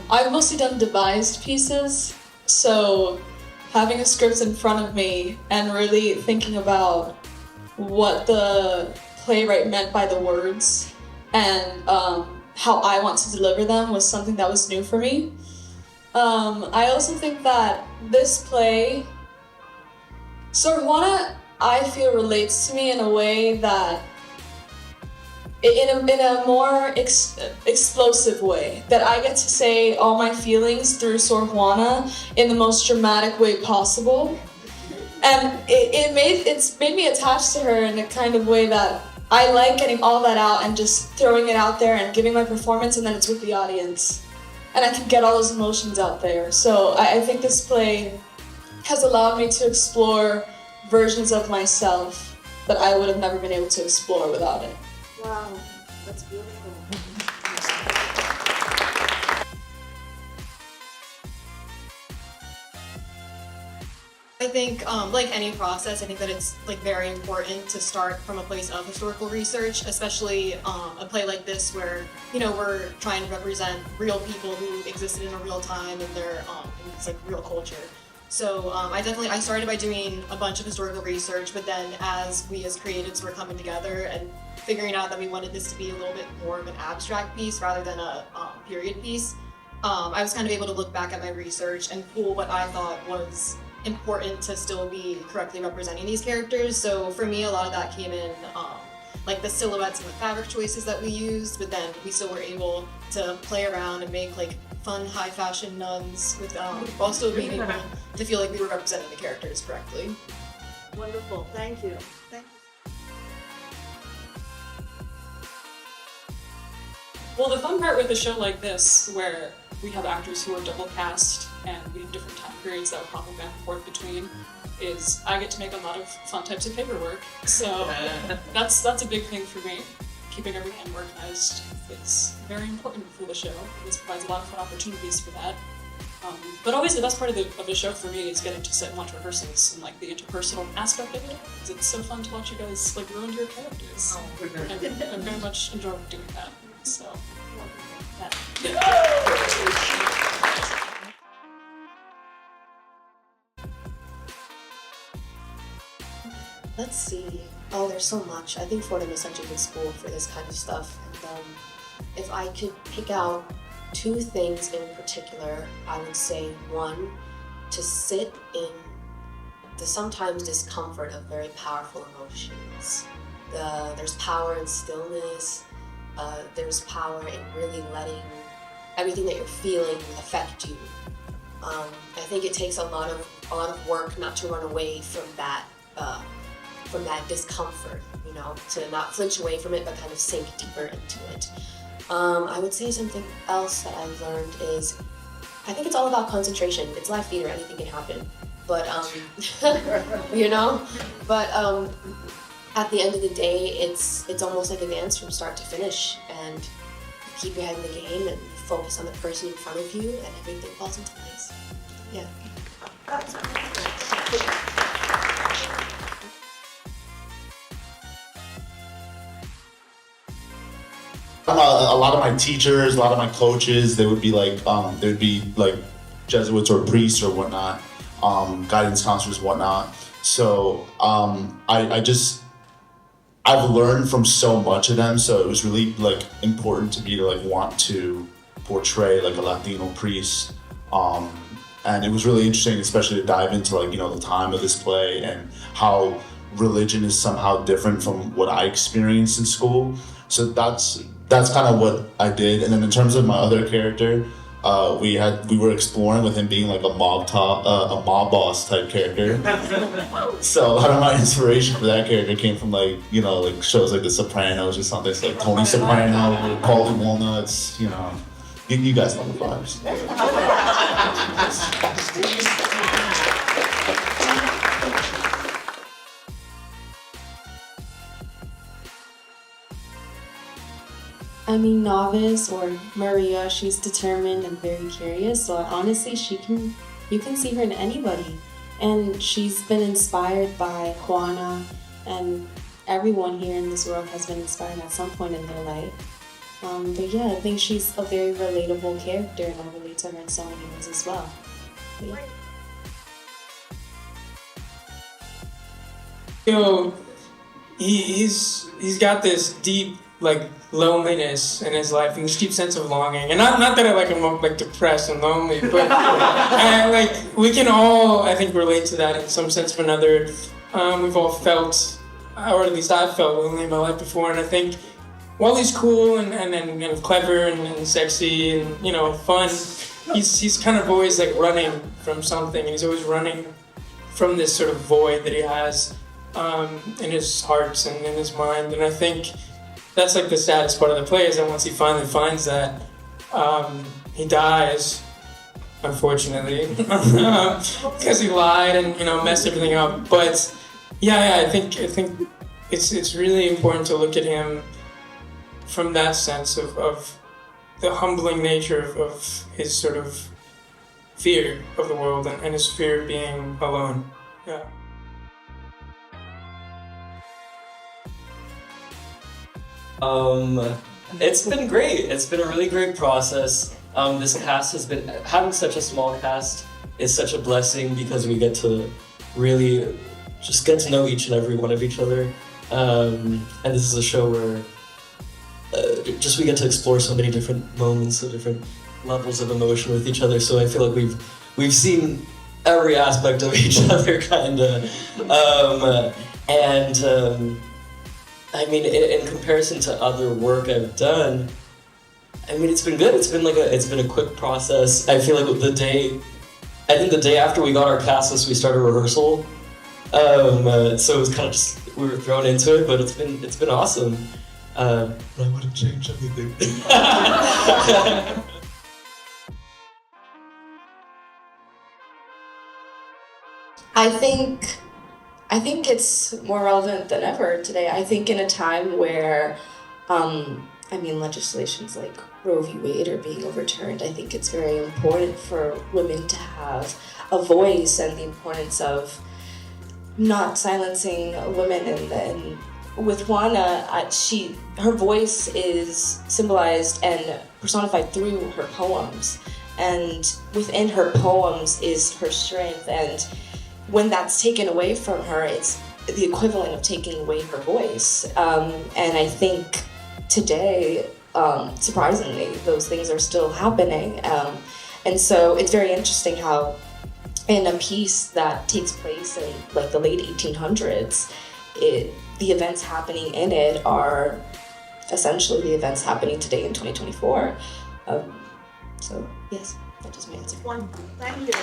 I've mostly done devised pieces, so having a script in front of me and really thinking about what the playwright meant by the words and how I want to deliver them was something that was new for me. I also think that this play, Sor Juana, I feel relates to me in a way that in a more explosive way, that I get to say all my feelings through Sor Juana in the most dramatic way possible. And it's made me attached to her in a kind of way that I like getting all that out and just throwing it out there and giving my performance, and then it's with the audience. And I can get all those emotions out there. So I think this play has allowed me to explore versions of myself that I would have never been able to explore without it. Wow, that's beautiful. I think, like any process, I think that it's like very important to start from a place of historical research, especially a play like this where, you know, we're trying to represent real people who existed in a real time and their it's like real culture. So I started by doing a bunch of historical research, but then as we as creatives were coming together and figuring out that we wanted this to be a little bit more of an abstract piece rather than a period piece, I was kind of able to look back at my research and pull what I thought was important to still be correctly representing these characters. So for me, a lot of that came in like the silhouettes and the fabric choices that we used, but then we still were able to play around and make like fun high fashion nuns with while still being able to feel like we were representing the characters correctly. Wonderful, thank you. Thank you. Well, the fun part with a show like this, where we have actors who are double cast and we have different time periods that we're hopping back and forth between, is I get to make a lot of fun types of paperwork. So that's a big thing for me. Keeping everything organized is very important for the show. This provides a lot of fun opportunities for that. But always the best part of the show for me is getting to sit and watch rehearsals and like the interpersonal aspect of it. Because it's so fun to watch you guys like ruin your characters. And I very much enjoy doing that. So Let's see. Oh, there's so much. I think Fordham is such a good school for this kind of stuff. And if I could pick out two things in particular, I would say one, to sit in the sometimes discomfort of very powerful emotions. There's power in stillness. There's power in really letting everything that you're feeling affect you. I think it takes a lot of work not to run away from that discomfort, you know, to not flinch away from it, but kind of sink deeper into it. I would say something else that I've learned is, I think it's all about concentration. It's live theater, anything can happen. But, you know, but at the end of the day, it's almost like a dance from start to finish, and you keep your head in the game and you focus on the person in front of you and everything falls into place. Yeah. A lot of my teachers, a lot of my coaches, they would be like Jesuits or priests or whatnot, guidance counselors and whatnot. So I've learned from so much of them. So it was really like important to me to like want to portray like a Latino priest. And it was really interesting, especially to dive into like, you know, the time of this play and how religion is somehow different from what I experienced in school. So that's kind of what I did. And then in terms of my other character, we were exploring with him being like a mob boss type character. So a lot of my inspiration for that character came from like, you know, like shows like The Sopranos or something. So like Tony Soprano, Paulie Walnuts, you know, you guys know the vibes. I mean, Novice or Maria, she's determined and very curious, so honestly you can see her in anybody. And she's been inspired by Juana, and everyone here in this world has been inspired at some point in their life. But yeah, I think she's a very relatable character, and I relate to her in so many ways as well. But yeah. He's got this deep like loneliness in his life and this deep sense of longing. And not that I like him like depressed and lonely, but like we can all I think relate to that in some sense or another. We've all felt, or at least I've felt lonely in my life before, and I think while he's cool and clever and sexy and fun, he's kind of always like running from something, and he's always running from this sort of void that he has in his heart and in his mind. And I think that's like the saddest part of the play is that once he finally finds that, he dies, unfortunately, because he lied and messed everything up. But yeah, I think it's really important to look at him from that sense of the humbling nature of his sort of fear of the world and his fear of being alone. Yeah. It's been great. It's been a really great process. This cast has been, having such a small cast is such a blessing because we get to really just get to know each and every one of each other. And this is a show where just we get to explore so many different moments, so different levels of emotion with each other. So I feel like we've seen every aspect of each other, kinda. I mean, in comparison to other work I've done, I mean, it's been good. It's been a quick process. I feel like the day after we got our cast list, we started rehearsal. So it was kind of just, we were thrown into it, but it's been awesome. But I wouldn't change anything. I think it's more relevant than ever today. I think in a time where, legislations like Roe v. Wade are being overturned, I think it's very important for women to have a voice, and the importance of not silencing women. And with Juana, her voice is symbolized and personified through her poems, and within her poems is her strength. And when that's taken away from her, it's the equivalent of taking away her voice. And I think today, surprisingly, those things are still happening. And so it's very interesting how in a piece that takes place in like the late 1800s, the events happening in it are essentially the events happening today in 2024. So yes, that is my answer. Wonderful. Thank you.